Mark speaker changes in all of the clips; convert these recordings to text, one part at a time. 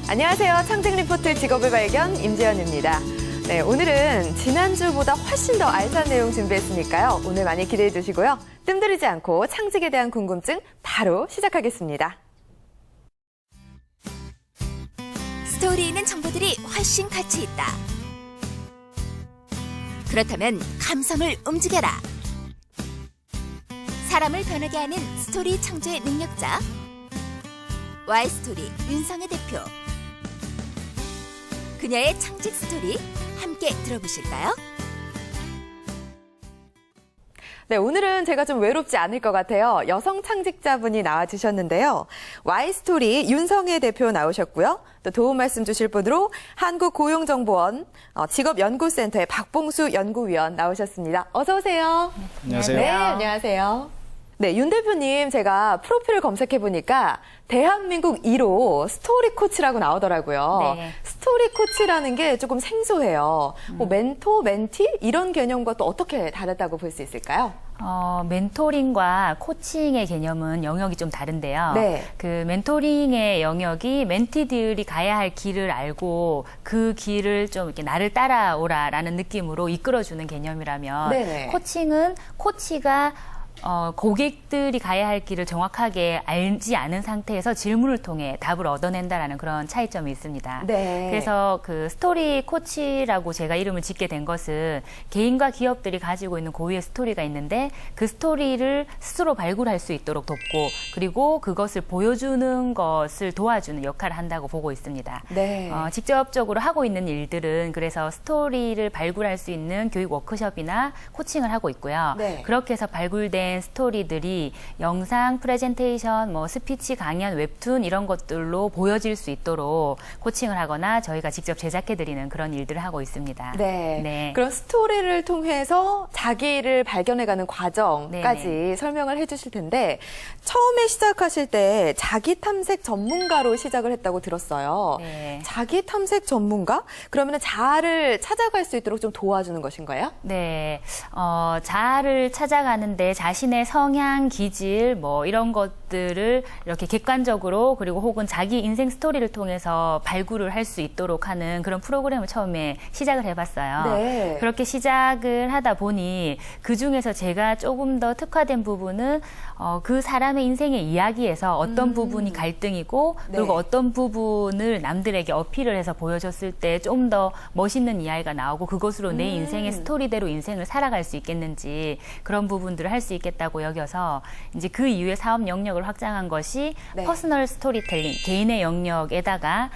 Speaker 1: 안녕하세요. 창직 리포트 직업의 발견 임지연입니다. 네, 오늘은 지난주보다 훨씬 더 알찬 내용 준비했으니까요. 오늘 많이 기대해 주시고요. 뜸들이지 않고 창직에 대한 궁금증 바로 시작하겠습니다.
Speaker 2: 스토리 있는 정보들이 훨씬 가치 있다. 그렇다면 감성을 움직여라. 사람을 변하게 하는 스토리 창조의 능력자 Y스토리 윤성애 대표. 그녀의 창직 스토리 함께 들어보실까요?
Speaker 1: 네, 오늘은 제가 좀 외롭지 않을 것 같아요. 여성 창직자분이 나와주셨는데요. Y스토리 윤성애 대표 나오셨고요. 또 도움 말씀 주실 분으로 한국고용정보원 직업연구센터의 박봉수 연구위원 나오셨습니다. 어서 오세요.
Speaker 3: 안녕하세요.
Speaker 1: 네, 안녕하세요. 네, 윤 대표님 제가 프로필을 검색해보니까 대한민국 1호 스토리 코치라고 나오더라고요.
Speaker 4: 네.
Speaker 1: 스토리 코치라는 게 조금 생소해요. 뭐 멘토, 멘티 이런 개념과 또 어떻게 다르다고 볼 수 있을까요?
Speaker 4: 멘토링과 코칭의 개념은 영역이 좀 다른데요.
Speaker 1: 네.
Speaker 4: 그 멘토링의 영역이 멘티들이 가야 할 길을 알고 그 길을 좀 이렇게 나를 따라오라라는 느낌으로 이끌어주는 개념이라면
Speaker 1: 네네.
Speaker 4: 코칭은 코치가 고객들이 가야 할 길을 정확하게 알지 않은 상태에서 질문을 통해 답을 얻어낸다라는 그런 차이점이 있습니다.
Speaker 1: 네.
Speaker 4: 그래서 그 스토리 코치라고 제가 이름을 짓게 된 것은 개인과 기업들이 가지고 있는 고유의 스토리가 있는데 그 스토리를 스스로 발굴할 수 있도록 돕고 그리고 그것을 보여주는 것을 도와주는 역할을 한다고 보고 있습니다.
Speaker 1: 네.
Speaker 4: 직접적으로 하고 있는 일들은 그래서 스토리를 발굴할 수 있는 교육 워크숍이나 코칭을 하고 있고요.
Speaker 1: 네.
Speaker 4: 그렇게 해서 발굴된 스토리들이 영상, 프레젠테이션, 스피치, 강연, 웹툰 이런 것들로 보여질 수 있도록 코칭을 하거나 저희가 직접 제작해드리는 그런 일들을 하고 있습니다.
Speaker 1: 네.
Speaker 4: 네.
Speaker 1: 그런 스토리를 통해서 자기를 발견해가는 과정까지
Speaker 4: 네네.
Speaker 1: 설명을 해주실 텐데 처음에 시작하실 때 자기 탐색 전문가로 시작을 했다고 들었어요.
Speaker 4: 네.
Speaker 1: 자기 탐색 전문가? 그러면 자아를 찾아갈 수 있도록 좀 도와주는 것인가요?
Speaker 4: 네, 자아를 찾아가는데 자신의 성향, 기질, 이런 것들을 이렇게 객관적으로 그리고 혹은 자기 인생 스토리를 통해서 발굴을 할 수 있도록 하는 그런 프로그램을 처음에 시작을 해봤어요.
Speaker 1: 네.
Speaker 4: 그렇게 시작을 하다 보니 그 중에서 제가 조금 더 특화된 부분은 그 사람의 인생의 이야기에서 어떤 부분이 갈등이고
Speaker 1: 네.
Speaker 4: 그리고 어떤 부분을 남들에게 어필을 해서 보여줬을 때 좀 더 멋있는 이야기가 나오고 그것으로 내 인생의 스토리대로 인생을 살아갈 수 있겠는지 그런 부분들을 할 수 있겠다고 여겨서 이제 그 이후에 사업 영역을 확장한 것이
Speaker 1: 네.
Speaker 4: 퍼스널 스토리텔링, 개인의 영역에다가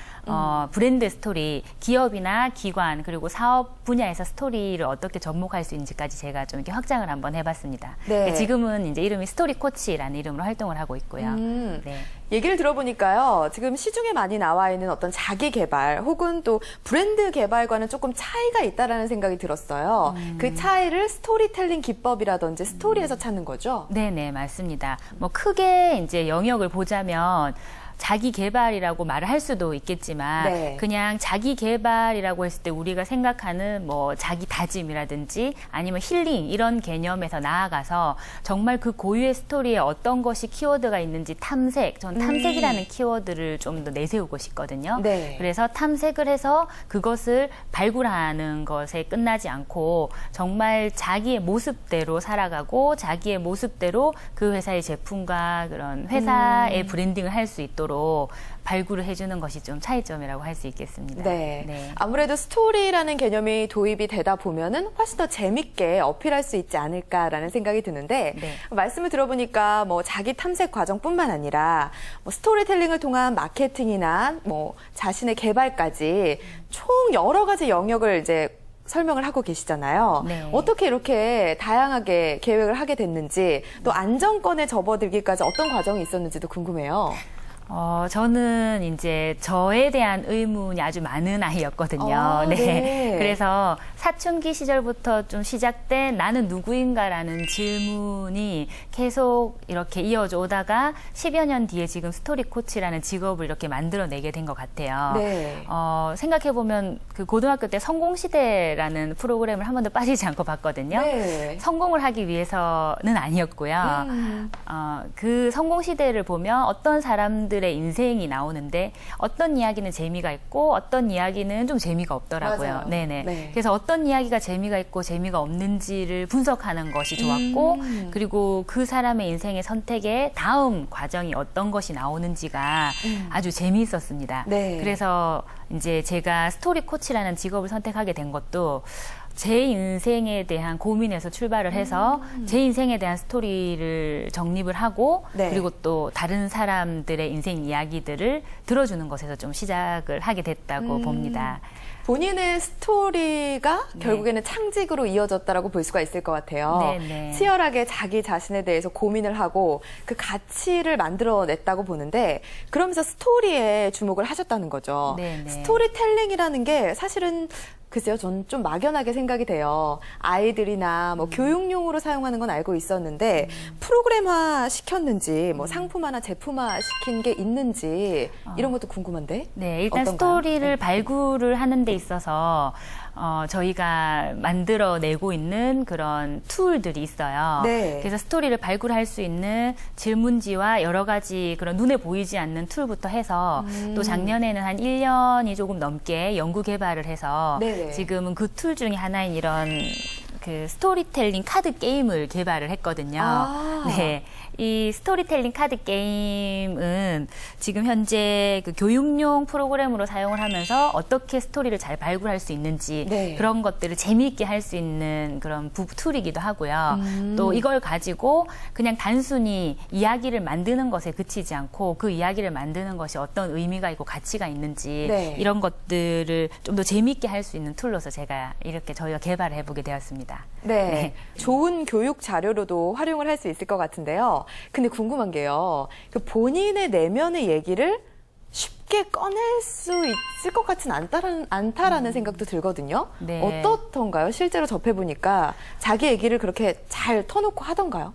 Speaker 4: 브랜드 스토리, 기업이나 기관 그리고 사업 분야에서 스토리를 어떻게 접목할 수 있는지까지 제가 좀 이렇게 확장을 한번 해봤습니다.
Speaker 1: 네.
Speaker 4: 지금은 이제 이름이 스토리 코치라는 이름으로 활동을 하고 있고요. 네.
Speaker 1: 얘기를 들어보니까요. 지금 시중에 많이 나와 있는 어떤 자기 개발 혹은 또 브랜드 개발과는 조금 차이가 있다라는 생각이 들었어요. 그 차이를 스토리텔링 기법이라든지 스토리에서 찾는 거죠?
Speaker 4: 네네, 맞습니다. 크게 이제 영역을 보자면 자기 개발이라고 말을 할 수도 있겠지만
Speaker 1: 네.
Speaker 4: 그냥 자기 개발이라고 했을 때 우리가 생각하는 자기 다짐이라든지 아니면 힐링 이런 개념에서 나아가서 정말 그 고유의 스토리에 어떤 것이 키워드가 있는지 탐색, 전 탐색이라는 키워드를 좀 더 내세우고 싶거든요.
Speaker 1: 네.
Speaker 4: 그래서 탐색을 해서 그것을 발굴하는 것에 끝나지 않고 정말 자기의 모습대로 살아가고 자기의 모습대로 그 회사의 제품과 그런 회사의 브랜딩을 할 수 있도록 발굴을 해주는 것이 좀 차이점이라고 할 수 있겠습니다.
Speaker 1: 네.
Speaker 4: 네.
Speaker 1: 아무래도 스토리라는 개념이 도입이 되다 보면은 훨씬 더 재밌게 어필할 수 있지 않을까라는 생각이 드는데
Speaker 4: 네.
Speaker 1: 말씀을 들어보니까 자기 탐색 과정뿐만 아니라 스토리텔링을 통한 마케팅이나 자신의 개발까지 총 여러 가지 영역을 이제 설명을 하고 계시잖아요.
Speaker 4: 네.
Speaker 1: 어떻게 이렇게 다양하게 계획을 하게 됐는지 또 안정권에 접어들기까지 어떤 과정이 있었는지도 궁금해요.
Speaker 4: 저는 이제 저에 대한 의문이 아주 많은 아이였거든요.
Speaker 1: 네.
Speaker 4: 그래서 사춘기 시절부터 좀 시작된 나는 누구인가라는 질문이 계속 이렇게 이어져 오다가 10여 년 뒤에 지금 스토리 코치라는 직업을 이렇게 만들어내게 된 것 같아요.
Speaker 1: 네.
Speaker 4: 생각해보면 그 고등학교 때 성공시대라는 프로그램을 한 번도 빠지지 않고 봤거든요.
Speaker 1: 네.
Speaker 4: 성공을 하기 위해서는 아니었고요. 그 성공시대를 보면 어떤 사람들 사람들의 인생이 나오는데 어떤 이야기는 재미가 있고 어떤 이야기는 좀 재미가 없더라고요.
Speaker 1: 맞아요.
Speaker 4: 네네.
Speaker 1: 네.
Speaker 4: 그래서 어떤 이야기가 재미가 있고 재미가 없는지를 분석하는 것이 좋았고 그리고 그 사람의 인생의 선택의 다음 과정이 어떤 것이 나오는지가 아주 재미있었습니다.
Speaker 1: 네.
Speaker 4: 그래서 이제 제가 스토리 코치라는 직업을 선택하게 된 것도 제 인생에 대한 고민에서 출발을 해서 제 인생에 대한 스토리를 정립을 하고
Speaker 1: 네.
Speaker 4: 그리고 또 다른 사람들의 인생 이야기들을 들어주는 것에서 좀 시작을 하게 됐다고 봅니다.
Speaker 1: 본인의 스토리가 결국에는 창직으로 이어졌다라고 볼 수가 있을 것 같아요.
Speaker 4: 네.
Speaker 1: 치열하게 자기 자신에 대해서 고민을 하고 그 가치를 만들어냈다고 보는데 그러면서 스토리에 주목을 하셨다는 거죠.
Speaker 4: 네.
Speaker 1: 스토리텔링이라는 게 사실은 글쎄요, 전 좀 막연하게 생각이 돼요. 아이들이나 뭐 교육용으로 사용하는 건 알고 있었는데 프로그램화 시켰는지 뭐 상품화나 제품화 시킨 게 있는지 이런 것도 궁금한데.
Speaker 4: 네, 일단
Speaker 1: 어떤가요?
Speaker 4: 스토리를 발굴을 하는 데 있어서 저희가 만들어내고 있는 그런 툴들이 있어요.
Speaker 1: 네.
Speaker 4: 그래서 스토리를 발굴할 수 있는 질문지와 여러 가지 그런 눈에 보이지 않는 툴부터 해서 또 작년에는 한 1년이 조금 넘게 연구 개발을 해서
Speaker 1: 네네.
Speaker 4: 지금은 그 툴 중에 하나인 이런 그 스토리텔링 카드 게임을 개발을 했거든요.
Speaker 1: 아.
Speaker 4: 네. 이 스토리텔링 카드 게임은 지금 현재 그 교육용 프로그램으로 사용을 하면서 어떻게 스토리를 잘 발굴할 수 있는지
Speaker 1: 네.
Speaker 4: 그런 것들을 재미있게 할 수 있는 그런 툴이기도 하고요. 또 이걸 가지고 그냥 단순히 이야기를 만드는 것에 그치지 않고 그 이야기를 만드는 것이 어떤 의미가 있고 가치가 있는지
Speaker 1: 네.
Speaker 4: 이런 것들을 좀 더 재미있게 할 수 있는 툴로서 제가 이렇게 저희가 개발을 해보게 되었습니다.
Speaker 1: 네. 좋은 교육 자료로도 활용을 할 수 있을 것 같은데요. 근데 궁금한 게요. 그 본인의 내면의 얘기를 쉽게 꺼낼 수 있을 것 같진 않다라는 생각도 들거든요.
Speaker 4: 네.
Speaker 1: 어떻던가요? 실제로 접해보니까 자기 얘기를 그렇게 잘 터놓고 하던가요?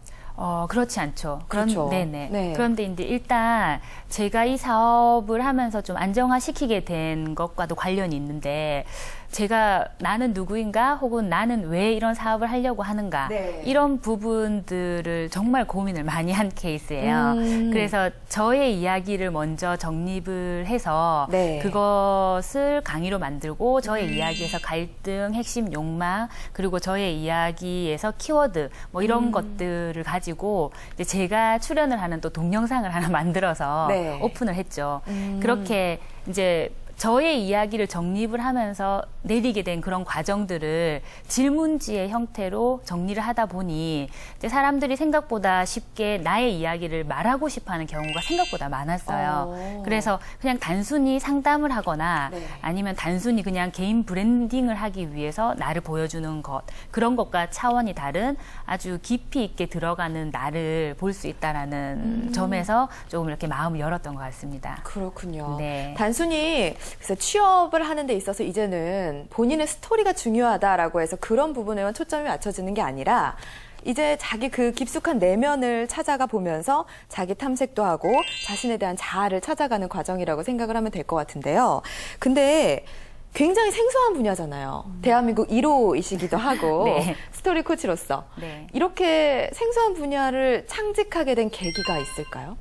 Speaker 4: 그렇지 않죠.
Speaker 1: 그렇죠.
Speaker 4: 네네.
Speaker 1: 네.
Speaker 4: 그런데 이제 일단 제가 이 사업을 하면서 좀 안정화시키게 된 것과도 관련이 있는데 제가 나는 누구인가 혹은 나는 왜 이런 사업을 하려고 하는가
Speaker 1: 네.
Speaker 4: 이런 부분들을 정말 고민을 많이 한 케이스예요. 그래서 저의 이야기를 먼저 정립을 해서
Speaker 1: 네.
Speaker 4: 그것을 강의로 만들고 저의 이야기에서 갈등, 핵심 욕망 그리고 저의 이야기에서 키워드 뭐 이런 것들을 가지고 이제 제가 출연을 하는 또 동영상을 하나 만들어서
Speaker 1: 네.
Speaker 4: 오픈을 했죠. 그렇게 이제 저의 이야기를 정립을 하면서 내리게 된 그런 과정들을 질문지의 형태로 정리를 하다 보니 이제 사람들이 생각보다 쉽게 나의 이야기를 말하고 싶어하는 경우가 생각보다 많았어요. 그래서 그냥 단순히 상담을 하거나
Speaker 1: 네.
Speaker 4: 아니면 단순히 그냥 개인 브랜딩을 하기 위해서 나를 보여주는 것 그런 것과 차원이 다른 아주 깊이 있게 들어가는 나를 볼 수 있다라는 점에서 조금 이렇게 마음을 열었던 것 같습니다.
Speaker 1: 그렇군요.
Speaker 4: 네.
Speaker 1: 단순히 그래서 취업을 하는 데 있어서 이제는 본인의 스토리가 중요하다라고 해서 그런 부분에만 초점이 맞춰지는 게 아니라 이제 자기 그 깊숙한 내면을 찾아가 보면서 자기 탐색도 하고 자신에 대한 자아를 찾아가는 과정이라고 생각을 하면 될 것 같은데요. 근데 굉장히 생소한 분야잖아요. 대한민국 1호이시기도 하고
Speaker 4: 네.
Speaker 1: 스토리 코치로서
Speaker 4: 네.
Speaker 1: 이렇게 생소한 분야를 창직하게 된 계기가 있을까요?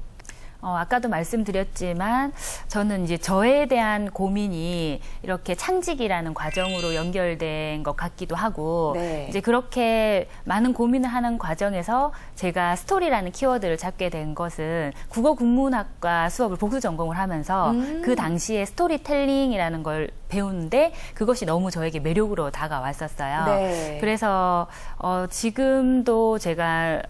Speaker 4: 아까도 말씀드렸지만 저는 이제 저에 대한 고민이 이렇게 창직이라는 과정으로 연결된 것 같기도 하고
Speaker 1: 네.
Speaker 4: 이제 그렇게 많은 고민을 하는 과정에서 제가 스토리라는 키워드를 잡게 된 것은 국어국문학과 수업을 복수 전공을 하면서 그 당시에 스토리텔링이라는 걸 배우는데 그것이 너무 저에게 매력으로 다가왔었어요.
Speaker 1: 네.
Speaker 4: 그래서 지금도 제가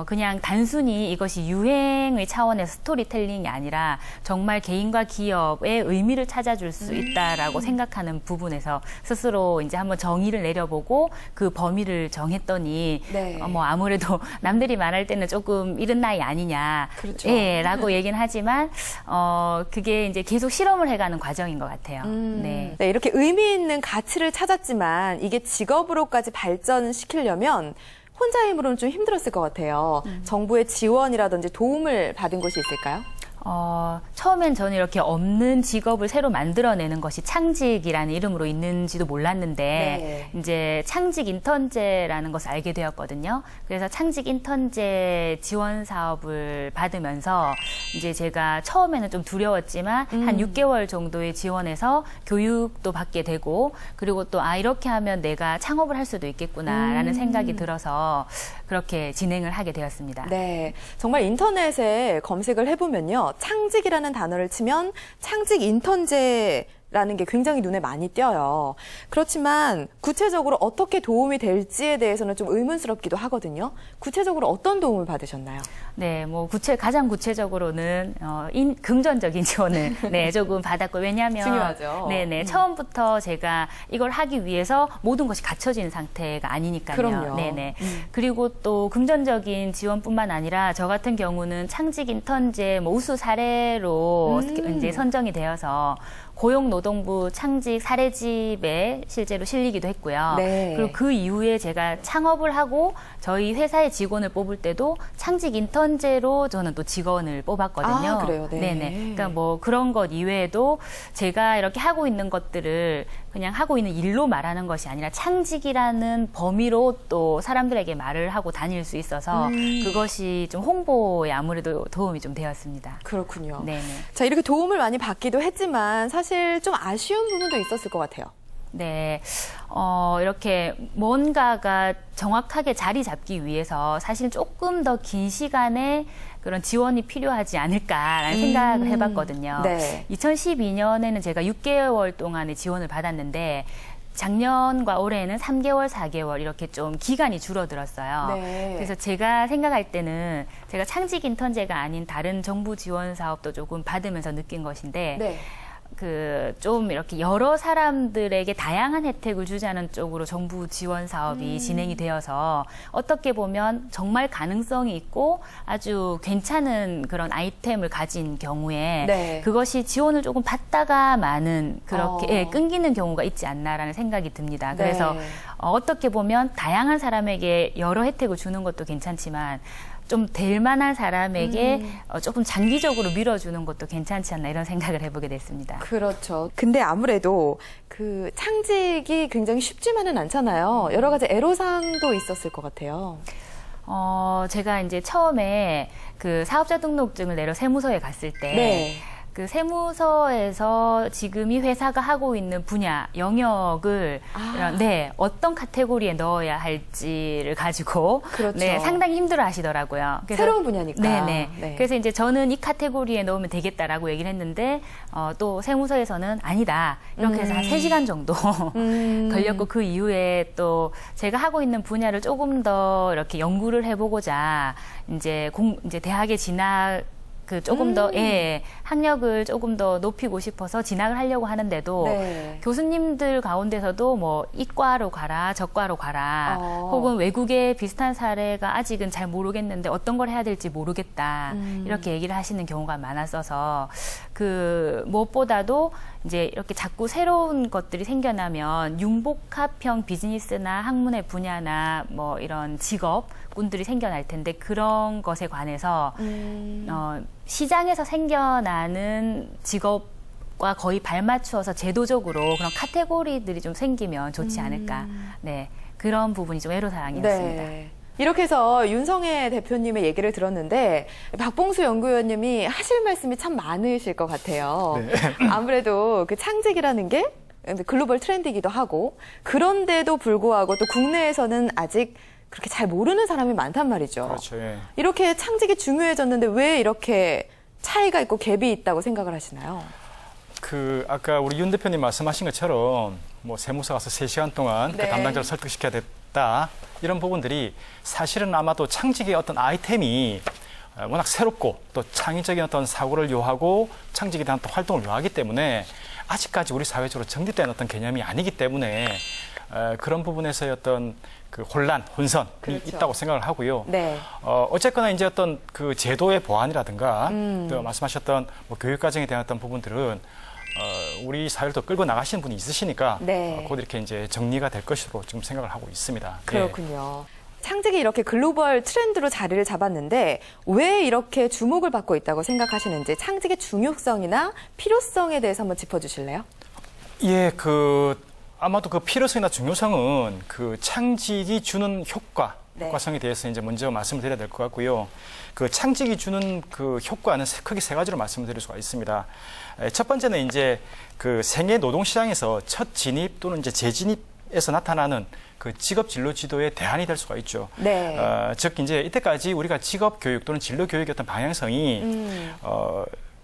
Speaker 4: 그냥 단순히 이것이 유행의 차원에서 스토리텔링이 아니라 정말 개인과 기업의 의미를 찾아줄 수 있다라고 생각하는 부분에서 스스로 이제 한번 정의를 내려보고 그 범위를 정했더니
Speaker 1: 네.
Speaker 4: 뭐 아무래도 남들이 말할 때는 조금 이른 나이 아니냐,
Speaker 1: 그렇죠.
Speaker 4: 라고 얘기는 하지만 그게 이제 계속 실험을 해가는 과정인 것 같아요. 네.
Speaker 1: 네, 이렇게 의미 있는 가치를 찾았지만 이게 직업으로까지 발전시키려면 혼자 힘으로는 좀 힘들었을 것 같아요. 정부의 지원이라든지 도움을 받은 곳이 있을까요?
Speaker 4: 처음엔 저는 이렇게 없는 직업을 새로 만들어내는 것이 창직이라는 이름으로 있는지도 몰랐는데 이제 창직 인턴제라는 것을 알게 되었거든요. 그래서 창직 인턴제 지원 사업을 받으면서 이제 제가 처음에는 좀 두려웠지만 한 6개월 정도의 지원에서 교육도 받게 되고 그리고 또 이렇게 하면 내가 창업을 할 수도 있겠구나라는 생각이 들어서 그렇게 진행을 하게 되었습니다.
Speaker 1: 네, 정말 인터넷에 검색을 해보면요. 창직이라는 단어를 치면 창직 인턴제라는 게 굉장히 눈에 많이 띄어요. 그렇지만 구체적으로 어떻게 도움이 될지에 대해서는 좀 의문스럽기도 하거든요. 구체적으로 어떤 도움을 받으셨나요?
Speaker 4: 네, 뭐 가장 구체적으로는 금전적인 지원을 조금 받았고 왜냐하면
Speaker 1: 중요하죠.
Speaker 4: 네네 처음부터 제가 이걸 하기 위해서 모든 것이 갖춰진 상태가 아니니까요.
Speaker 1: 그럼요.
Speaker 4: 네네. 그리고 또 금전적인 지원뿐만 아니라 저 같은 경우는 창직 인턴제 우수 사례로 이제 선정이 되어서 고용노동부 창직 사례집에 실제로 실리기도 했고요.
Speaker 1: 네.
Speaker 4: 그리고 그 이후에 제가 창업을 하고 저희 회사의 직원을 뽑을 때도 창직 인턴제로 저는 또 직원을 뽑았거든요.
Speaker 1: 아, 그래요? 네.
Speaker 4: 네네. 그러니까 뭐 그런 것 이외에도 제가 이렇게 하고 있는 것들을 그냥 하고 있는 일로 말하는 것이 아니라 창직이라는 범위로 또 사람들에게 말을 하고 다닐 수 있어서 그것이 좀 홍보에 아무래도 도움이 좀 되었습니다.
Speaker 1: 그렇군요.
Speaker 4: 네네.
Speaker 1: 자, 이렇게 도움을 많이 받기도 했지만 사실 좀 아쉬운 부분도 있었을 것 같아요.
Speaker 4: 네, 이렇게 뭔가가 정확하게 자리 잡기 위해서 사실 조금 더 긴 시간에 그런 지원이 필요하지 않을까라는 생각을 해봤거든요.
Speaker 1: 네.
Speaker 4: 2012년에는 제가 6개월 동안의 지원을 받았는데 작년과 올해는 3개월, 4개월 이렇게 좀 기간이 줄어들었어요.
Speaker 1: 네.
Speaker 4: 그래서 제가 생각할 때는 제가 창직 인턴제가 아닌 다른 정부 지원 사업도 조금 받으면서 느낀 것인데
Speaker 1: 네.
Speaker 4: 좀 이렇게 여러 사람들에게 다양한 혜택을 주자는 쪽으로 정부 지원 사업이 진행이 되어서 어떻게 보면 정말 가능성이 있고 아주 괜찮은 그런 아이템을 가진 경우에
Speaker 1: 네.
Speaker 4: 그것이 지원을 조금 받다가 마는 그렇게 끊기는 경우가 있지 않나라는 생각이 듭니다. 그래서
Speaker 1: 네.
Speaker 4: 어떻게 보면 다양한 사람에게 여러 혜택을 주는 것도 괜찮지만 좀 될 만한 사람에게 조금 장기적으로 밀어주는 것도 괜찮지 않나 이런 생각을 해보게 됐습니다.
Speaker 1: 그렇죠. 근데 아무래도 그 창직이 굉장히 쉽지만은 않잖아요. 여러 가지 애로사항도 있었을 것 같아요.
Speaker 4: 제가 이제 처음에 그 사업자 등록증을 내러 세무서에 갔을 때
Speaker 1: 네.
Speaker 4: 그 세무서에서 지금 이 회사가 하고 있는 분야, 영역을 어떤 카테고리에 넣어야 할지를 가지고
Speaker 1: 그렇죠.
Speaker 4: 상당히 힘들어 하시더라고요. 그래서
Speaker 1: 새로운 분야니까.
Speaker 4: 네네.
Speaker 1: 네.
Speaker 4: 그래서 이제 저는 이 카테고리에 넣으면 되겠다라고 얘기를 했는데 또 세무서에서는 아니다. 이렇게 해서 한 3시간 정도 걸렸고 그 이후에 또 제가 하고 있는 분야를 조금 더 이렇게 연구를 해보고자 이제 대학에 조금 더, 학력을 조금 더 높이고 싶어서 진학을 하려고 하는데도
Speaker 1: 네.
Speaker 4: 교수님들 가운데서도 뭐 이과로 가라, 저과로 가라, 혹은 외국의 비슷한 사례가 아직은 잘 모르겠는데 어떤 걸 해야 될지 모르겠다. 이렇게 얘기를 하시는 경우가 많았어서 무엇보다도 이제 이렇게 자꾸 새로운 것들이 생겨나면 융복합형 비즈니스나 학문의 분야나 뭐 이런 직업군들이 생겨날 텐데 그런 것에 관해서 시장에서 생겨나는 직업과 거의 발맞추어서 제도적으로 그런 카테고리들이 좀 생기면 좋지 않을까. 네, 그런 부분이 좀 애로사항이었습니다.
Speaker 1: 네. 이렇게 해서 윤성애 대표님의 얘기를 들었는데 박봉수 연구위원님이 하실 말씀이 참 많으실 것 같아요.
Speaker 3: 네.
Speaker 1: 아무래도 그 창직이라는 게 글로벌 트렌드이기도 하고 그런데도 불구하고 또 국내에서는 아직 그렇게 잘 모르는 사람이 많단 말이죠.
Speaker 3: 그렇죠. 예.
Speaker 1: 이렇게 창직이 중요해졌는데 왜 이렇게 차이가 있고 갭이 있다고 생각을 하시나요?
Speaker 3: 아까 우리 윤 대표님 말씀하신 것처럼 뭐 세무서 가서 3시간 동안
Speaker 1: 네.
Speaker 3: 그 담당자를 설득시켜야 됐다. 이런 부분들이 사실은 아마도 창직의 어떤 아이템이 워낙 새롭고 또 창의적인 어떤 사고를 요하고 창직에 대한 또 활동을 요하기 때문에 아직까지 우리 사회적으로 정립된 어떤 개념이 아니기 때문에 그런 부분에서의 어떤 그 혼선이
Speaker 1: 그렇죠.
Speaker 3: 있다고 생각을 하고요.
Speaker 1: 네.
Speaker 3: 어쨌거나 이제 어떤 그 제도의 보완이라든가 또 말씀하셨던 뭐 교육 과정에 대한 어떤 부분들은 우리 사회를 또 끌고 나가시는 분이 있으시니까
Speaker 1: 네.
Speaker 3: 곧 이렇게 이제 정리가 될 것으로 지금 생각을 하고 있습니다.
Speaker 1: 그렇군요. 창직이 이렇게 글로벌 트렌드로 자리를 잡았는데 왜 이렇게 주목을 받고 있다고 생각하시는지 창직의 중요성이나 필요성에 대해서 한번 짚어주실래요?
Speaker 3: 예, 아마도 그 필요성이나 중요성은 그 창직이 주는
Speaker 1: 네.
Speaker 3: 효과성에 대해서 이제 먼저 말씀을 드려야 될 것 같고요. 그 창직이 주는 그 효과는 크게 세 가지로 말씀을 드릴 수가 있습니다. 첫 번째는 이제 그 생애 노동 시장에서 첫 진입 또는 이제 재진입에서 나타나는 그 직업 진로 지도의 대안이 될 수가 있죠.
Speaker 1: 네.
Speaker 3: 즉 이제 이때까지 우리가 직업 교육 또는 진로 교육의 어떤 방향성이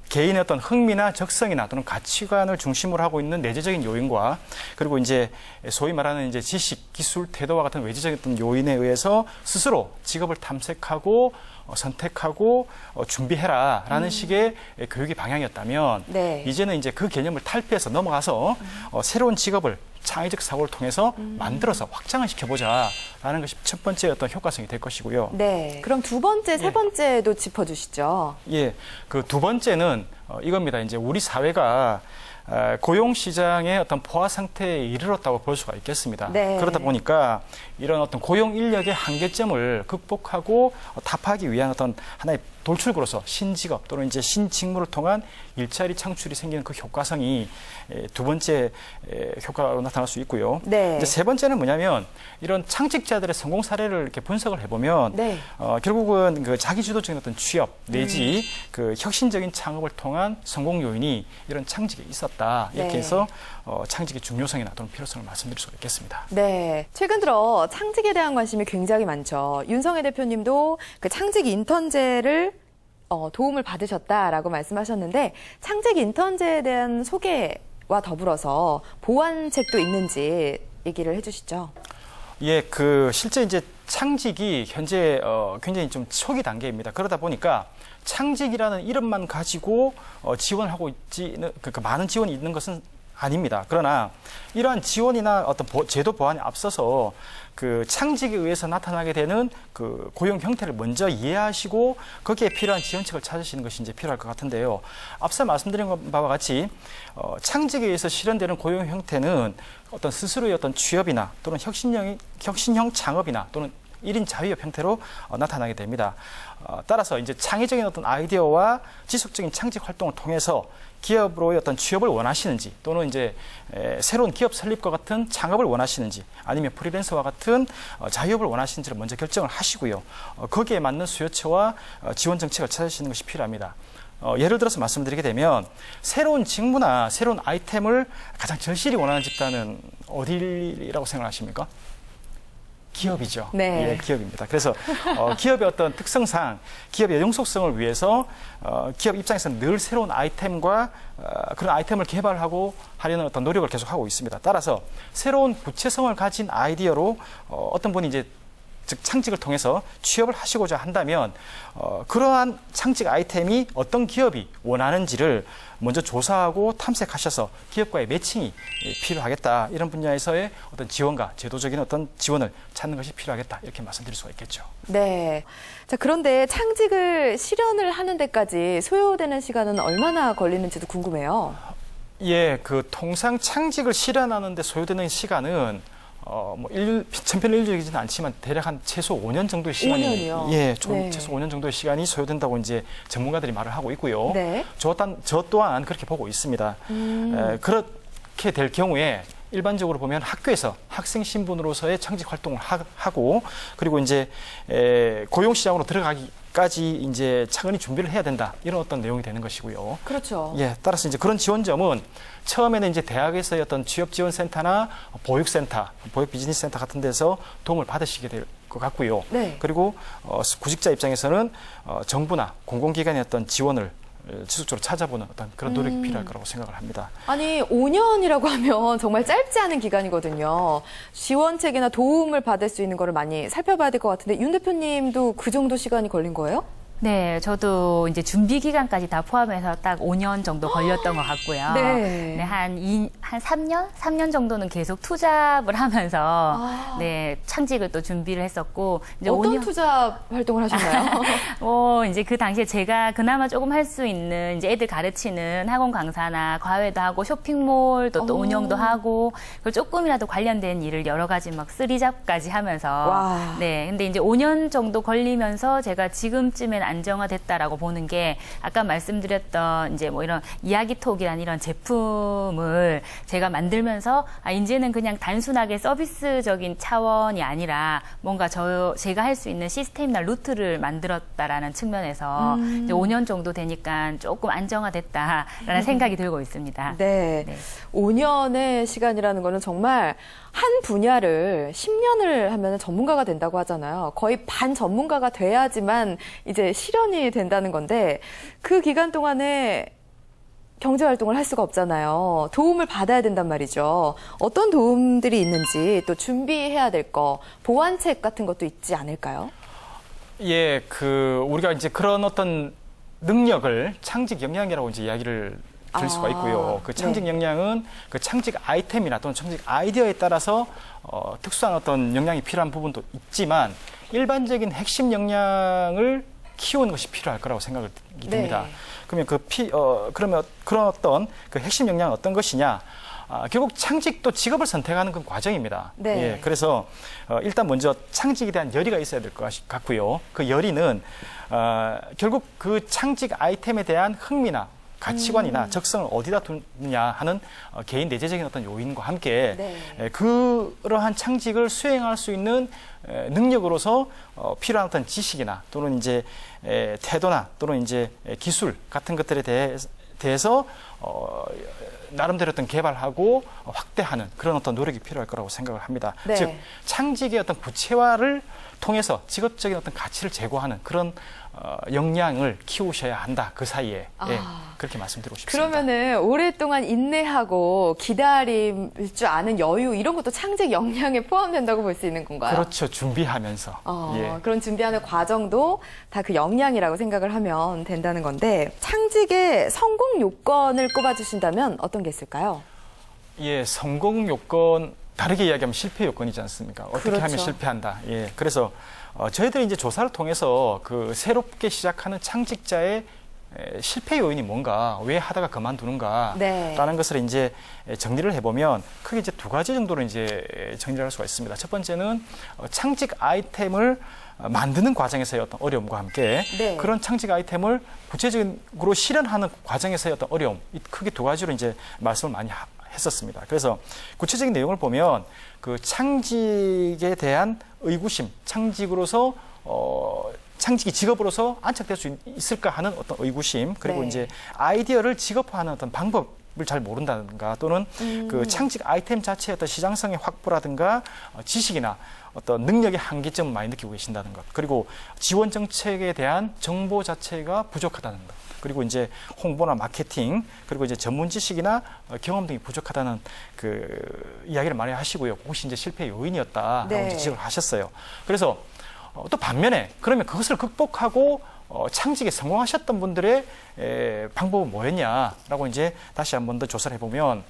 Speaker 3: 개인의 어떤 흥미나 적성이나 또는 가치관을 중심으로 하고 있는 내재적인 요인과 그리고 이제 소위 말하는 이제 지식, 기술, 태도와 같은 외재적인 어떤 요인에 의해서 스스로 직업을 탐색하고 선택하고 준비해라라는 식의 교육의 방향이었다면
Speaker 1: 네.
Speaker 3: 이제는 이제 그 개념을 탈피해서 넘어가서 새로운 직업을 창의적 사고를 통해서 만들어서 확장을 시켜보자라는 것이 첫 번째 어떤 효과성이 될 것이고요.
Speaker 1: 네. 그럼 두 번째, 세 번째도 짚어주시죠.
Speaker 3: 예, 그 두 번째는 이겁니다. 이제 우리 사회가 고용 시장의 어떤 포화 상태에 이르렀다고 볼 수가 있겠습니다.
Speaker 1: 네.
Speaker 3: 그러다 보니까 이런 어떤 고용 인력의 한계점을 극복하고 타파하기 위한 어떤 하나의 돌출구로서 신직업 또는 이제 신직무를 통한 일자리 창출이 생기는 그 효과성이 두 번째 효과로 나타날 수 있고요.
Speaker 1: 네.
Speaker 3: 이제 세 번째는 뭐냐면 이런 창직자들의 성공 사례를 이렇게 분석을 해보면
Speaker 1: 네.
Speaker 3: 결국은 그 자기 주도적인 어떤 취업 내지 그 혁신적인 창업을 통한 성공 요인이 이런 창직에 있었다. 이렇게
Speaker 1: 네.
Speaker 3: 해서 창직의 중요성이나 또는 필요성을 말씀드릴 수가 있겠습니다.
Speaker 1: 네. 최근 들어 창직에 대한 관심이 굉장히 많죠. 윤성혜 대표님도 그 창직 인턴제를 도움을 받으셨다라고 말씀하셨는데 창직 인턴제에 대한 소개와 더불어서 보완책도 있는지 얘기를 해주시죠.
Speaker 3: 예, 실제 이제 창직이 현재 굉장히 좀 초기 단계입니다. 그러다 보니까 창직이라는 이름만 가지고 지원을 하고 있지는 많은 지원이 있는 것은 아닙니다. 그러나 이러한 지원이나 어떤 제도 보완에 앞서서 그 창직에 의해서 나타나게 되는 그 고용 형태를 먼저 이해하시고 거기에 필요한 지원책을 찾으시는 것이 이제 필요할 것 같은데요. 앞서 말씀드린 바와 같이 창직에 의해서 실현되는 고용 형태는 어떤 스스로의 어떤 취업이나 또는 혁신형 창업이나 또는 1인 자유업 형태로 나타나게 됩니다. 따라서 이제 창의적인 어떤 아이디어와 지속적인 창직 활동을 통해서 기업으로의 어떤 취업을 원하시는지 또는 이제 새로운 기업 설립과 같은 창업을 원하시는지 아니면 프리랜서와 같은 자유업을 원하시는지를 먼저 결정을 하시고요. 거기에 맞는 수요처와 지원 정책을 찾으시는 것이 필요합니다. 예를 들어서 말씀드리게 되면 새로운 직무나 새로운 아이템을 가장 절실히 원하는 집단은 어디라고 생각하십니까? 기업이죠.
Speaker 1: 네.
Speaker 3: 예, 기업입니다. 그래서 기업의 어떤 특성상 기업의 영속성을 위해서 기업 입장에서는 늘 새로운 아이템과 그런 아이템을 개발하고 하려는 어떤 노력을 계속하고 있습니다. 따라서 새로운 구체성을 가진 아이디어로 어떤 분이 이제 즉 창직을 통해서 취업을 하시고자 한다면 그러한 창직 아이템이 어떤 기업이 원하는지를 먼저 조사하고 탐색하셔서 기업과의 매칭이 필요하겠다. 이런 분야에서의 어떤 지원과 제도적인 어떤 지원을 찾는 것이 필요하겠다. 이렇게 말씀드릴 수가 있겠죠.
Speaker 1: 네. 자, 그런데 창직을 실현을 하는 데까지 소요되는 시간은 얼마나 걸리는지도 궁금해요.
Speaker 3: 예, 통상 창직을 실현하는 데 소요되는 시간은 천편일률이지는 않지만 대략 한 최소 5년 정도의 시간이
Speaker 1: 5년이요?
Speaker 3: 예,
Speaker 1: 네.
Speaker 3: 최소 5년 정도의 시간이 소요된다고 이제 전문가들이 말을 하고 있고요.
Speaker 1: 네.
Speaker 3: 저 또한 그렇게 보고 있습니다. 그렇게 될 경우에 일반적으로 보면 학교에서 학생 신분으로서의 창직 활동을 하고 그리고 이제 고용 시장으로 들어가기까지 이제 차근히 준비를 해야 된다. 이런 어떤 내용이 되는 것이고요.
Speaker 1: 그렇죠.
Speaker 3: 예, 따라서 이제 그런 지원점은 처음에는 이제 대학에서의 어떤 취업 지원 센터나 보육센터, 보육 비즈니스 센터 같은 데서 도움을 받으시게 될 것 같고요.
Speaker 1: 네.
Speaker 3: 그리고 구직자 입장에서는 정부나 공공기관의 어떤 지원을 지속적으로 찾아보는 어떤 그런 노력이 필요할 거라고 생각을 합니다.
Speaker 1: 아니, 5년이라고 하면 정말 짧지 않은 기간이거든요. 지원책이나 도움을 받을 수 있는 거를 많이 살펴봐야 될 것 같은데 윤 대표님도 그 정도 시간이 걸린 거예요?
Speaker 4: 네, 저도 이제 준비 기간까지 다 포함해서 딱 5년 정도 걸렸던 것 같고요.
Speaker 1: 네.
Speaker 4: 네, 한 3년? 3년 정도는 계속 투잡을 하면서 네, 창직을 또 준비를 했었고 이제
Speaker 1: 어떤
Speaker 4: 5년
Speaker 1: 투자 활동을 하셨나요?
Speaker 4: 이제 그 당시에 제가 그나마 조금 할 수 있는 이제 애들 가르치는 학원 강사나 과외도 하고 쇼핑몰도 또 운영도 하고 그리고 조금이라도 관련된 일을 여러 가지 막 쓰리잡까지 하면서
Speaker 1: 와.
Speaker 4: 네, 근데 이제 5년 정도 걸리면서 제가 지금쯤엔 안정화됐다라고 보는 게 아까 말씀드렸던 이제 뭐 이런 이야기톡이란 이런 제품을 제가 만들면서 이제는 그냥 단순하게 서비스적인 차원이 아니라 뭔가 제가 할 수 있는 시스템이나 루트를 만들었다라는 측면에서 이제 5년 정도 되니까 조금 안정화됐다라는 생각이 들고 있습니다.
Speaker 1: 네.
Speaker 4: 네.
Speaker 1: 5년의 시간이라는 거는 정말 한 분야를 10년을 하면 전문가가 된다고 하잖아요. 거의 반 전문가가 돼야지만 이제 실현이 된다는 건데 그 기간 동안에 경제활동을 할 수가 없잖아요. 도움을 받아야 된단 말이죠. 어떤 도움들이 있는지 또 준비해야 될 거, 보완책 같은 것도 있지 않을까요?
Speaker 3: 예, 우리가 이제 그런 어떤 능력을 창직 역량이라고 이제 이야기를 드릴 수가 있고요. 그 창직
Speaker 1: 네.
Speaker 3: 역량은 그 창직 아이템이나 또는 창직 아이디어에 따라서 특수한 어떤 역량이 필요한 부분도 있지만 일반적인 핵심 역량을 키우는 것이 필요할 거라고 생각이 듭니다.
Speaker 1: 네.
Speaker 3: 그러면 그러면 그런 어떤 그 핵심 역량은 어떤 것이냐? 결국 창직도 직업을 선택하는 그 과정입니다.
Speaker 1: 네.
Speaker 3: 예, 그래서 일단 먼저 창직에 대한 열의가 있어야 될 것 같고요. 그 열의는 결국 그 창직 아이템에 대한 흥미나 가치관이나 적성을 어디다 두느냐 하는 개인 내재적인 어떤 요인과 함께
Speaker 1: 네.
Speaker 3: 그러한 창직을 수행할 수 있는 능력으로서 필요한 어떤 지식이나 또는 이제 태도나 또는 이제 기술 같은 것들에 대해서 나름대로 어떤 개발하고 확대하는 그런 어떤 노력이 필요할 거라고 생각을 합니다.
Speaker 1: 네.
Speaker 3: 즉 창직의 어떤 구체화를 통해서 직업적인 어떤 가치를 제고하는 그런 역량을 키우셔야 한다. 그 사이에 예, 그렇게 말씀드리고 싶습니다.
Speaker 1: 그러면은 오랫동안 인내하고 기다릴 줄 아는 여유 이런 것도 창직 역량에 포함된다고 볼 수 있는 건가요?
Speaker 3: 그렇죠. 준비하면서. 예.
Speaker 1: 그런 준비하는 과정도 다 그 역량이라고 생각을 하면 된다는 건데 창직의 성공 요건을 꼽아주신다면 어떤 게 있을까요?
Speaker 3: 예, 성공 요건 다르게 이야기하면 실패 요건이지 않습니까? 어떻게
Speaker 1: 그렇죠.
Speaker 3: 하면 실패한다. 예, 그래서 저희들이 이제 조사를 통해서 그 새롭게 시작하는 창직자의 실패 요인이 뭔가, 왜 하다가 그만두는가라는
Speaker 1: 네.
Speaker 3: 것을 이제 정리를 해보면 크게 이제 두 가지 정도로 이제 정리를 할 수가 있습니다. 첫 번째는 창직 아이템을 만드는 과정에서의 어떤 어려움과 함께
Speaker 1: 네.
Speaker 3: 그런 창직 아이템을 구체적으로 실현하는 과정에서의 어떤 어려움, 이 크게 두 가지로 이제 말씀을 많이 했었습니다. 그래서 구체적인 내용을 보면 그 창직에 대한 의구심, 창직으로서 창직이 직업으로서 안착될 수 있을까 하는 어떤 의구심, 그리고
Speaker 1: 네.
Speaker 3: 이제 아이디어를 직업화하는 어떤 방법을 잘 모른다든가 또는 그 창직 아이템 자체의 어떤 시장성의 확보라든가 지식이나 어떤 능력의 한계점을 많이 느끼고 계신다는 것, 그리고 지원 정책에 대한 정보 자체가 부족하다는 것, 그리고 이제 홍보나 마케팅, 그리고 이제 전문 지식이나 경험 등이 부족하다는 그 이야기를 많이 하시고요. 그것이 이제 실패 요인이었다라고
Speaker 1: 네.
Speaker 3: 이제 지적을 하셨어요. 그래서 또 반면에 그러면 그것을 극복하고 창직에 성공하셨던 분들의 방법은 뭐였냐라고 이제 다시 한 번 더 조사를 해보면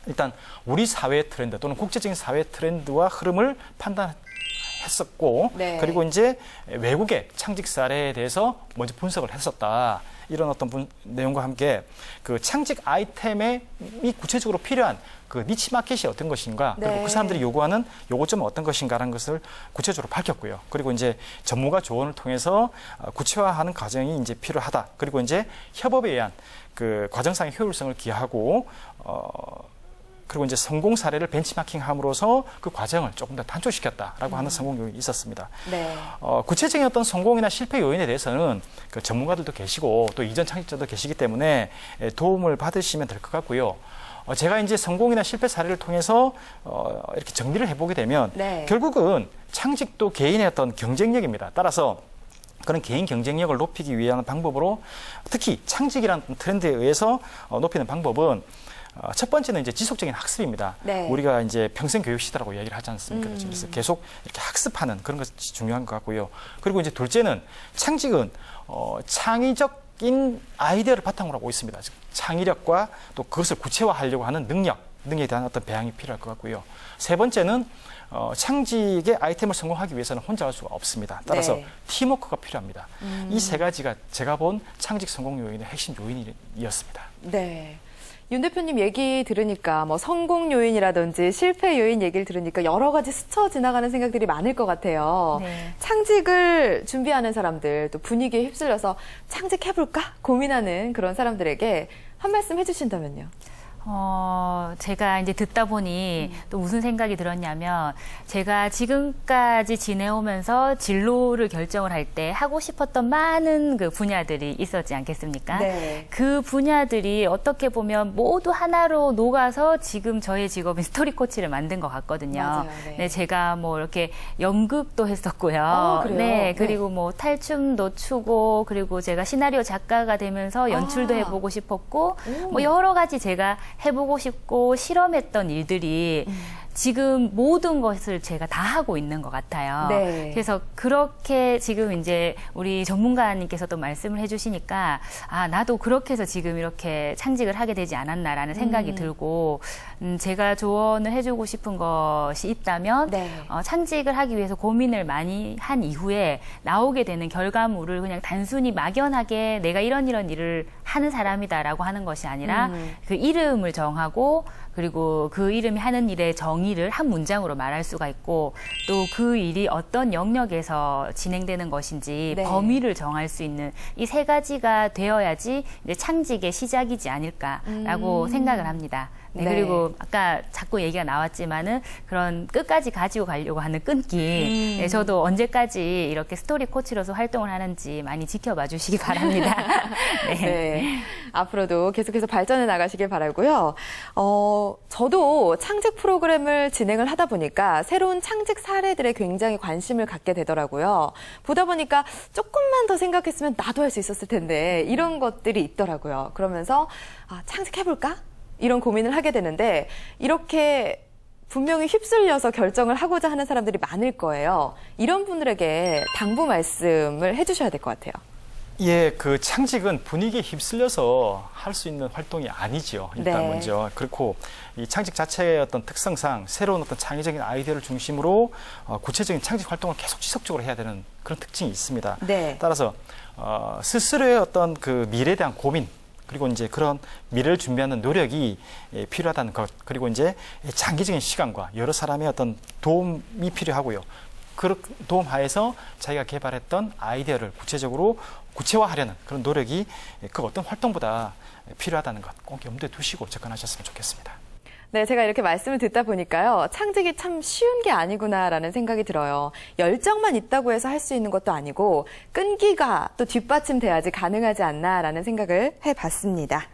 Speaker 3: 일단 우리 사회 트렌드 또는 국제적인 사회 트렌드와 흐름을 판단했었고
Speaker 1: 네.
Speaker 3: 그리고 이제 외국의 창직 사례에 대해서 먼저 분석을 했었다. 이런 어떤 내용과 함께 그 창직 아이템에 구체적으로 필요한 그 니치 마켓이 어떤 것인가, 그리고
Speaker 1: 네.
Speaker 3: 그 사람들이 요구하는 요구점은 어떤 것인가라는 것을 구체적으로 밝혔고요. 그리고 이제 전문가 조언을 통해서 구체화하는 과정이 이제 필요하다. 그리고 이제 협업에 의한 그 과정상의 효율성을 기하고 그리고 이제 성공 사례를 벤치마킹함으로써 그 과정을 조금 더 단축시켰다라고 하는 성공 요인이 있었습니다.
Speaker 1: 네.
Speaker 3: 구체적인 어떤 성공이나 실패 요인에 대해서는 그 전문가들도 계시고 또 이전 창직자도 계시기 때문에 도움을 받으시면 될 것 같고요. 제가 이제 성공이나 실패 사례를 통해서 이렇게 정리를 해보게 되면
Speaker 1: 네.
Speaker 3: 결국은 창직도 개인의 어떤 경쟁력입니다. 따라서 그런 개인 경쟁력을 높이기 위한 방법으로 특히 창직이라는 트렌드에 의해서 높이는 방법은 첫 번째는 이제 지속적인 학습입니다.
Speaker 1: 네.
Speaker 3: 우리가 이제 평생 교육 시대라고 얘기를 하지 않습니까? 그래서 계속 이렇게 학습하는 그런 것이 중요한 것 같고요. 그리고 이제 둘째는 창직은 창의적인 아이디어를 바탕으로 하고 있습니다. 즉, 창의력과 또 그것을 구체화하려고 하는 능력에 대한 어떤 배양이 필요할 것 같고요. 세 번째는 창직의 아이템을 성공하기 위해서는 혼자 할 수가 없습니다. 따라서
Speaker 1: 네.
Speaker 3: 팀워크가 필요합니다. 이 세 가지가 제가 본 창직 성공 요인의 핵심 요인이었습니다.
Speaker 1: 네. 윤 대표님 얘기 들으니까 뭐 성공 요인이라든지 실패 요인 얘기를 들으니까 여러 가지 스쳐 지나가는 생각들이 많을 것 같아요.
Speaker 4: 네.
Speaker 1: 창직을 준비하는 사람들, 또 분위기에 휩쓸려서 창직해볼까 고민하는 그런 사람들에게 한 말씀 해주신다면요.
Speaker 4: 제가 이제 듣다 보니 또 무슨 생각이 들었냐면 제가 지금까지 지내오면서 진로를 결정을 할 때 하고 싶었던 많은 그 분야들이 있었지 않겠습니까?
Speaker 1: 네.
Speaker 4: 그 분야들이 어떻게 보면 모두 하나로 녹아서 지금 저의 직업인 스토리 코치를 만든 것 같거든요.
Speaker 1: 맞아요. 네.
Speaker 4: 제가 뭐 이렇게 연극도 했었고요.
Speaker 1: 그래요?
Speaker 4: 네, 그리고 뭐 탈춤도 추고 그리고 제가 시나리오 작가가 되면서 연출도 해보고 싶었고 뭐 여러 가지 제가 해보고 싶고 실험했던 일들이 지금 모든 것을 제가 다 하고 있는 것 같아요.
Speaker 1: 네.
Speaker 4: 그래서 그렇게 지금 이제 우리 전문가님께서도 말씀을 해주시니까 나도 그렇게 해서 지금 이렇게 창직을 하게 되지 않았나라는 생각이 들고 제가 조언을 해주고 싶은 것이 있다면
Speaker 1: 네.
Speaker 4: 창직을 하기 위해서 고민을 많이 한 이후에 나오게 되는 결과물을 그냥 단순히 막연하게 내가 이런 일을 하는 사람이다라고 하는 것이 아니라 그 이름을 정하고 그리고 그 이름이 하는 일의 정의를 한 문장으로 말할 수가 있고 또 그 일이 어떤 영역에서 진행되는 것인지
Speaker 1: 네.
Speaker 4: 범위를 정할 수 있는 이 세 가지가 되어야지 이제 창직의 시작이지 않을까라고 생각을 합니다. 네,
Speaker 1: 네.
Speaker 4: 그리고 아까 자꾸 얘기가 나왔지만은 그런 끝까지 가지고 가려고 하는 끈기. 네, 저도 언제까지 이렇게 스토리 코치로서 활동을 하는지 많이 지켜봐 주시기 바랍니다. 네.
Speaker 1: 네. 앞으로도 계속해서 발전해 나가시길 바라고요. 저도 창직 프로그램을 진행을 하다 보니까 새로운 창직 사례들에 굉장히 관심을 갖게 되더라고요. 보다 보니까 조금만 더 생각했으면 나도 할 수 있었을 텐데 이런 것들이 있더라고요. 그러면서 창직해볼까? 이런 고민을 하게 되는데 이렇게 분명히 휩쓸려서 결정을 하고자 하는 사람들이 많을 거예요. 이런 분들에게 당부 말씀을 해주셔야 될 것 같아요.
Speaker 3: 예, 그 창직은 분위기에 휩쓸려서 할 수 있는 활동이 아니지요. 일단
Speaker 1: 네.
Speaker 3: 먼저. 그렇고 이 창직 자체의 어떤 특성상 새로운 어떤 창의적인 아이디어를 중심으로 구체적인 창직 활동을 계속 지속적으로 해야 되는 그런 특징이 있습니다.
Speaker 1: 네.
Speaker 3: 따라서 스스로의 어떤 그 미래에 대한 고민 그리고 이제 그런 미래를 준비하는 노력이 필요하다는 것 그리고 이제 장기적인 시간과 여러 사람의 어떤 도움이 필요하고요. 그 도움하에서 자기가 개발했던 아이디어를 구체적으로 구체화하려는 그런 노력이 그 어떤 활동보다 필요하다는 것 꼭 염두에 두시고 접근하셨으면 좋겠습니다.
Speaker 1: 네, 제가 이렇게 말씀을 듣다 보니까요. 창직이 참 쉬운 게 아니구나라는 생각이 들어요. 열정만 있다고 해서 할 수 있는 것도 아니고 끈기가 또 뒷받침돼야지 가능하지 않나라는 생각을 해봤습니다.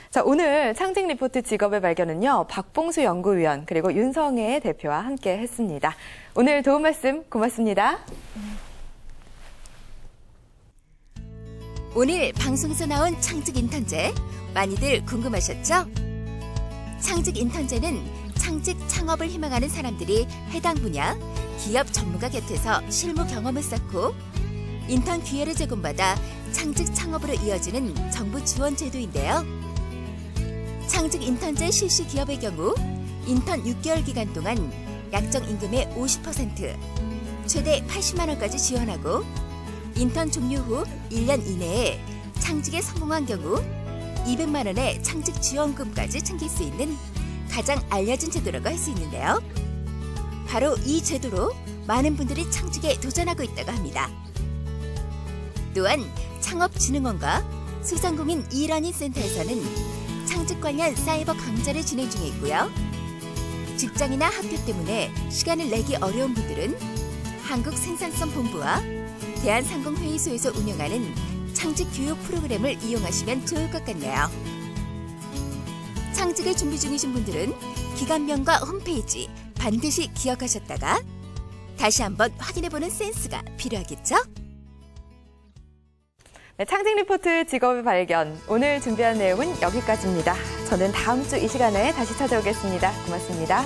Speaker 1: 자, 오늘 창직 리포트 직업의 발견은요. 박봉수 연구위원 그리고 윤성애 대표와 함께 했습니다. 오늘 도움 말씀 고맙습니다.
Speaker 2: 오늘 방송에서 나온 창직 인턴제 많이들 궁금하셨죠? 창직 인턴제는 창직 창업을 희망하는 사람들이 해당 분야 기업 전문가 곁에서 실무 경험을 쌓고 인턴 기회를 제공받아 창직 창업으로 이어지는 정부 지원 제도인데요. 창직 인턴제 실시 기업의 경우 인턴 6개월 기간 동안 약정 임금의 50%, 최대 80만 원까지 지원하고 인턴 종료 후 1년 이내에 창직에 성공한 경우 200만 원의 창직 지원금까지 챙길 수 있는 가장 알려진 제도라고 할 수 있는데요. 바로 이 제도로 많은 분들이 창직에 도전하고 있다고 합니다. 또한 창업진흥원과 소상공인 이러닝 센터에서는 창직 관련 사이버 강좌를 진행 중에 있고요. 직장이나 학교 때문에 시간을 내기 어려운 분들은 한국생산성본부와 대한상공회의소에서 운영하는 창직 교육 프로그램을 이용하시면 좋을 것 같네요. 창직을 준비 중이신 분들은 기관명과 홈페이지 반드시 기억하셨다가 다시 한번 확인해보는 센스가 필요하겠죠?
Speaker 1: 네, 창직 리포트 직업의 발견. 오늘 준비한 내용은 여기까지입니다. 저는 다음 주 이 시간에 다시 찾아오겠습니다. 고맙습니다.